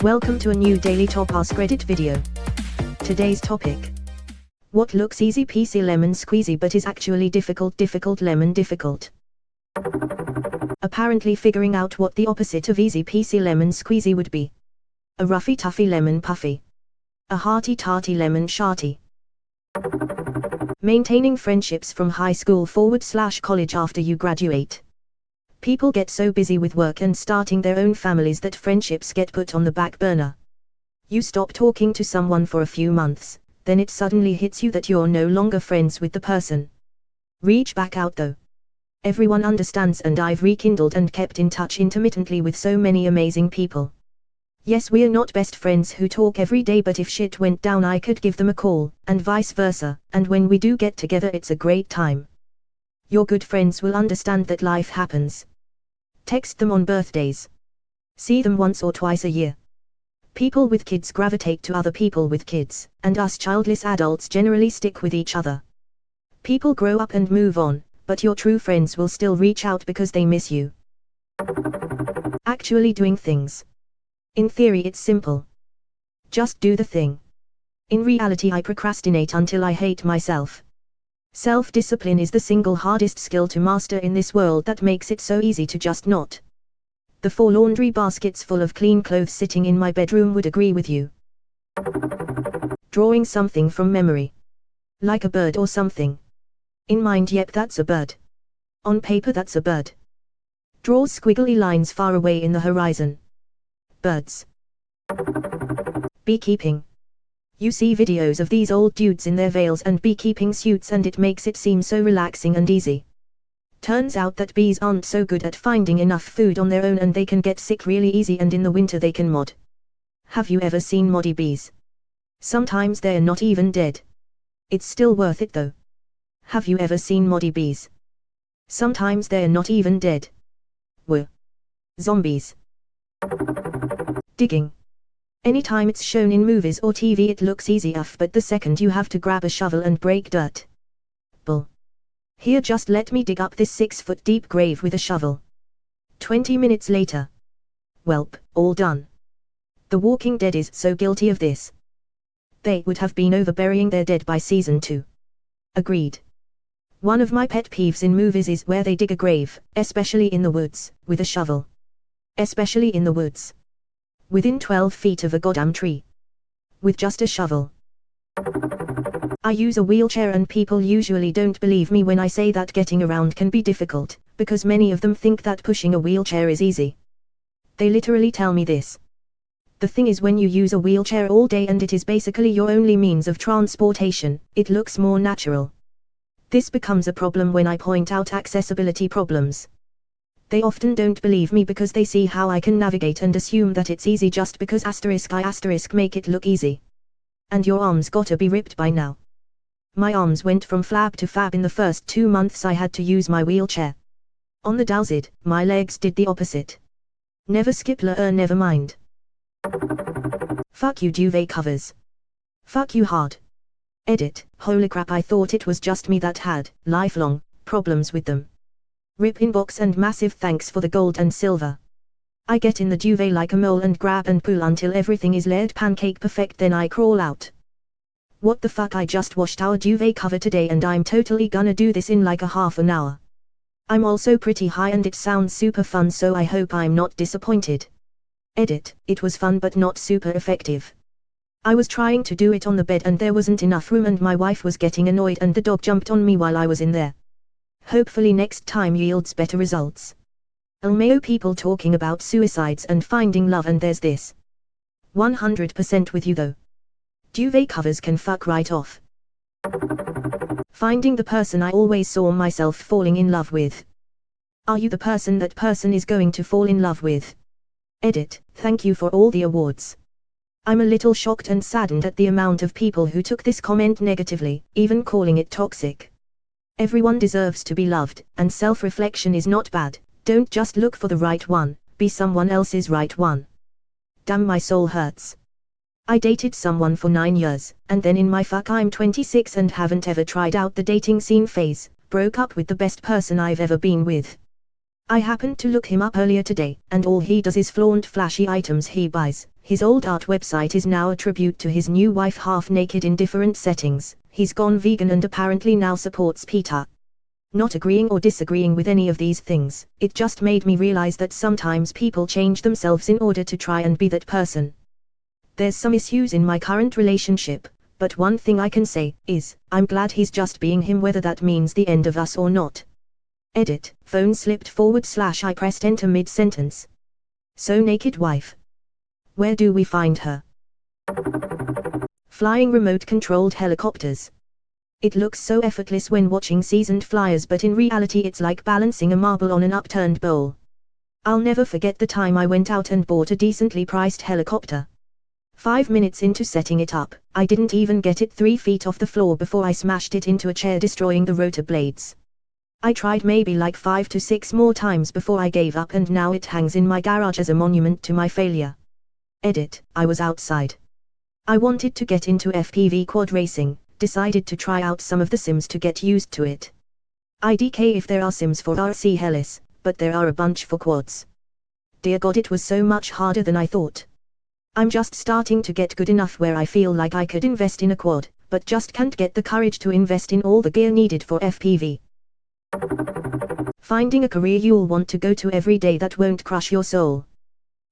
Welcome to a new daily top Askreddit video. Today's topic. What looks easy peasy lemon squeezy but is actually difficult lemon difficult. Apparently figuring out what the opposite of easy peasy lemon squeezy would be. A roughy toughy lemon puffy. A hearty tarty lemon sharty. Maintaining friendships from high school / college after you graduate. People get so busy with work and starting their own families that friendships get put on the back burner. You stop talking to someone for a few months, then it suddenly hits you that you're no longer friends with the person. Reach back out though. Everyone understands, and I've rekindled and kept in touch intermittently with so many amazing people. Yes, we're not best friends who talk every day, but if shit went down I could give them a call, and vice versa, and when we do get together it's a great time. Your good friends will understand that life happens. Text them on birthdays. See them once or twice a year. People with kids gravitate to other people with kids, and us childless adults generally stick with each other. People grow up and move on, but your true friends will still reach out because they miss you. Actually doing things. In theory it's simple. Just do the thing. In reality I procrastinate until I hate myself. Self-discipline is the single hardest skill to master in this world that makes it so easy to just not. The 4 laundry baskets full of clean clothes sitting in my bedroom would agree with you. Drawing something from memory. Like a bird or something. In mind, yep, that's a bird. On paper, that's a bird. Draw squiggly lines far away in the horizon. Birds. Beekeeping. You see videos of these old dudes in their veils and beekeeping suits and it makes it seem so relaxing and easy. Turns out that bees aren't so good at finding enough food on their own and they can get sick really easy, and in the winter they can mod. Have you ever seen moddy bees? Sometimes they're not even dead. It's still worth it though. Have you ever seen moddy bees? Sometimes they're not even dead. We're zombies. Digging. Anytime it's shown in movies or TV it looks easy enough, but the second you have to grab a shovel and break dirt. Bull. Here, just let me dig up this 6-foot deep grave with a shovel. 20 minutes later. Welp, all done. The Walking Dead is so guilty of this. They would have been over burying their dead by season 2. Agreed. One of my pet peeves in movies is where they dig a grave, especially in the woods, with a shovel. Especially in the woods. Within 12 feet of a goddamn tree. With just a shovel. I use a wheelchair and people usually don't believe me when I say that getting around can be difficult, because many of them think that pushing a wheelchair is easy. They literally tell me this. The thing is, when you use a wheelchair all day and it is basically your only means of transportation, it looks more natural. This becomes a problem when I point out accessibility problems. They often don't believe me because they see how I can navigate and assume that it's easy just because *I* make it look easy. And your arms gotta be ripped by now. My arms went from flab to fab in the first 2 months I had to use my wheelchair. On the downside, my legs did the opposite. Never skipler never mind. Fuck you duvet covers. Fuck you hard. Edit. Holy crap, I thought it was just me that had lifelong problems with them. Rip inbox and massive thanks for the gold and silver. I get in the duvet like a mole and grab and pull until everything is layered pancake perfect, then I crawl out. What the fuck, I just washed our duvet cover today and I'm totally gonna do this in like a half an hour. I'm also pretty high and it sounds super fun, so I hope I'm not disappointed. Edit. It was fun but not super effective. I was trying to do it on the bed and there wasn't enough room and my wife was getting annoyed and the dog jumped on me while I was in there. Hopefully next time yields better results. Almeo, people talking about suicides and finding love, and there's this. 100% with you though. Duvet covers can fuck right off. Finding the person I always saw myself falling in love with. Are you the person that person is going to fall in love with? Edit. Thank you for all the awards. I'm a little shocked and saddened at the amount of people who took this comment negatively, even calling it toxic. Everyone deserves to be loved, and self-reflection is not bad. Don't just look for the right one, be someone else's right one. Damn, my soul hurts. I dated someone for 9 years, and then in my fuck I'm 26 and haven't ever tried out the dating scene phase, broke up with the best person I've ever been with. I happened to look him up earlier today, and all he does is flaunt flashy items he buys. His old art website is now a tribute to his new wife half naked in different settings. He's gone vegan and apparently now supports PETA. Not agreeing or disagreeing with any of these things, it just made me realize that sometimes people change themselves in order to try and be that person. There's some issues in my current relationship, but one thing I can say is, I'm glad he's just being him, whether that means the end of us or not. Edit, phone slipped / I pressed enter mid-sentence. So naked wife. Where do we find her? Flying remote-controlled helicopters. It looks so effortless when watching seasoned flyers, but in reality it's like balancing a marble on an upturned bowl. I'll never forget the time I went out and bought a decently priced helicopter. 5 minutes into setting it up, I didn't even get it 3 feet off the floor before I smashed it into a chair, destroying the rotor blades. I tried maybe like 5 to 6 more times before I gave up, and now it hangs in my garage as a monument to my failure. Edit, I was outside. I wanted to get into FPV quad racing, decided to try out some of the sims to get used to it. IDK if there are sims for RC Hellas, but there are a bunch for quads. Dear God, it was so much harder than I thought. I'm just starting to get good enough where I feel like I could invest in a quad, but just can't get the courage to invest in all the gear needed for FPV. Finding a career you'll want to go to every day that won't crush your soul.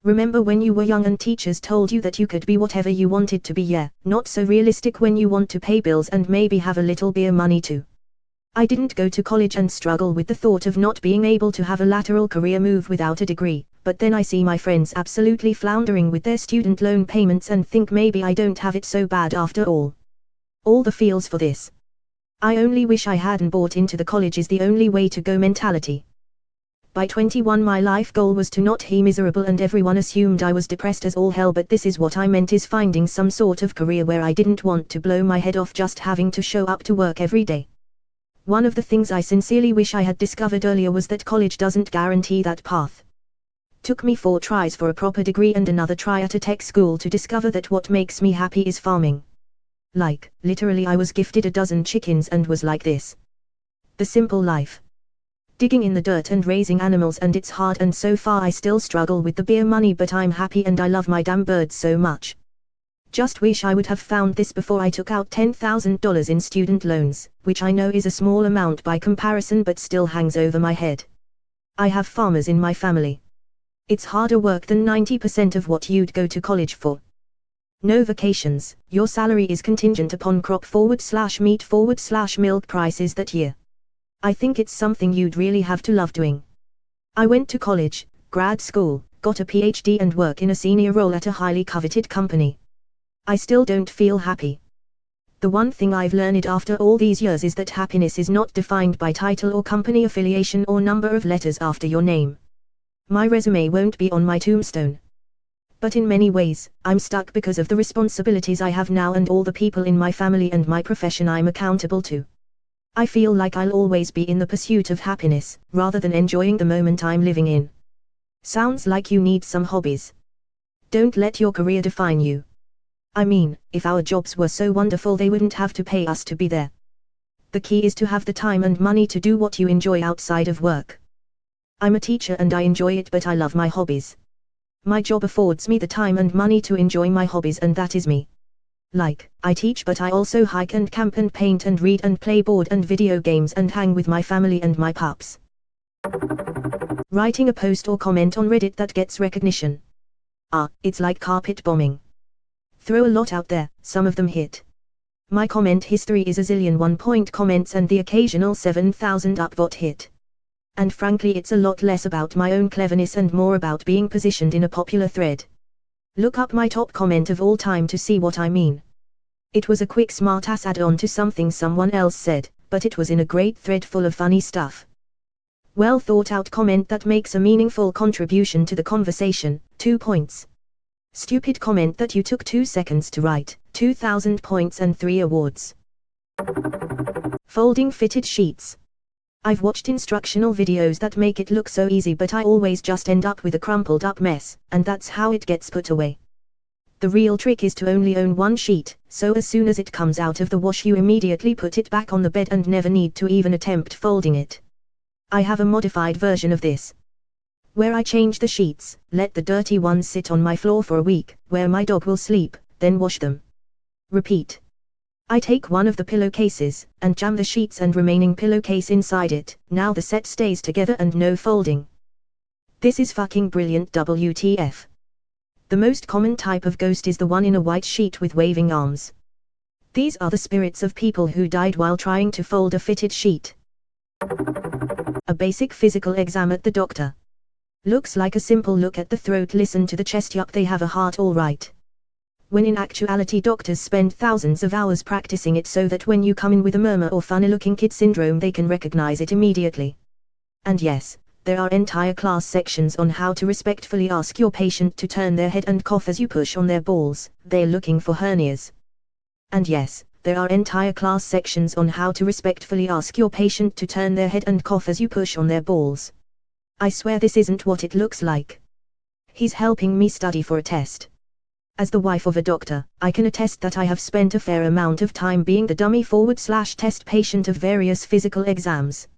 Remember when you were young and teachers told you that you could be whatever you wanted to be? Yeah, not so realistic when you want to pay bills and maybe have a little beer money too. I didn't go to college and struggle with the thought of not being able to have a lateral career move without a degree, but then I see my friends absolutely floundering with their student loan payments and think maybe I don't have it so bad after all. All the feels for this. I only wish I hadn't bought into the college is the only way to go mentality. By 21 my life goal was to not be miserable, and everyone assumed I was depressed as all hell, but this is what I meant, is finding some sort of career where I didn't want to blow my head off just having to show up to work every day. One of the things I sincerely wish I had discovered earlier was that college doesn't guarantee that path. Took me 4 tries for a proper degree and another try at a tech school to discover that what makes me happy is farming. Like, literally I was gifted a dozen chickens and was like this. The simple life. Digging in the dirt and raising animals, and it's hard, and so far I still struggle with the beer money, but I'm happy and I love my damn birds so much. Just wish I would have found this before I took out $10,000 in student loans, which I know is a small amount by comparison but still hangs over my head. I have farmers in my family. It's harder work than 90% of what you'd go to college for. No vacations, your salary is contingent upon crop / meat / milk prices that year. I think it's something you'd really have to love doing. I went to college, grad school, got a PhD and work in a senior role at a highly coveted company. I still don't feel happy. The one thing I've learned after all these years is that happiness is not defined by title or company affiliation or number of letters after your name. My resume won't be on my tombstone. But in many ways, I'm stuck because of the responsibilities I have now and all the people in my family and my profession I'm accountable to. I feel like I'll always be in the pursuit of happiness, rather than enjoying the moment I'm living in. Sounds like you need some hobbies. Don't let your career define you. I mean, if our jobs were so wonderful they wouldn't have to pay us to be there. The key is to have the time and money to do what you enjoy outside of work. I'm a teacher and I enjoy it, but I love my hobbies. My job affords me the time and money to enjoy my hobbies, and that is me. Like, I teach, but I also hike and camp and paint and read and play board and video games and hang with my family and my pups. Writing a post or comment on Reddit that gets recognition. It's like carpet bombing. Throw a lot out there, some of them hit. My comment history is a zillion 1-point comments and the occasional 7,000 upvote hit. And frankly it's a lot less about my own cleverness and more about being positioned in a popular thread. Look up my top comment of all time to see what I mean. It was a quick smartass add-on to something someone else said, but it was in a great thread full of funny stuff. Well thought out comment that makes a meaningful contribution to the conversation, 2 points. Stupid comment that you took 2 seconds to write, 2,000 points and 3 awards. Folding fitted sheets. I've watched instructional videos that make it look so easy, but I always just end up with a crumpled up mess, and that's how it gets put away. The real trick is to only own one sheet, so as soon as it comes out of the wash you immediately put it back on the bed and never need to even attempt folding it. I have a modified version of this, where I change the sheets, let the dirty ones sit on my floor for a week, where my dog will sleep, then wash them. Repeat. I take one of the pillowcases, and jam the sheets and remaining pillowcase inside it, now the set stays together and no folding. This is fucking brilliant, WTF. The most common type of ghost is the one in a white sheet with waving arms. These are the spirits of people who died while trying to fold a fitted sheet. A basic physical exam at the doctor. Looks like a simple look at the throat, listen to the chest, yup, they have a heart, alright. When in actuality doctors spend thousands of hours practicing it so that when you come in with a murmur or funny looking kid syndrome they can recognize it immediately. And yes, there are entire class sections on how to respectfully ask your patient to turn their head and cough as you push on their balls, they're looking for hernias. And yes, there are entire class sections on how to respectfully ask your patient to turn their head and cough as you push on their balls. I swear this isn't what it looks like. He's helping me study for a test. As the wife of a doctor, I can attest that I have spent a fair amount of time being the dummy /test patient of various physical exams.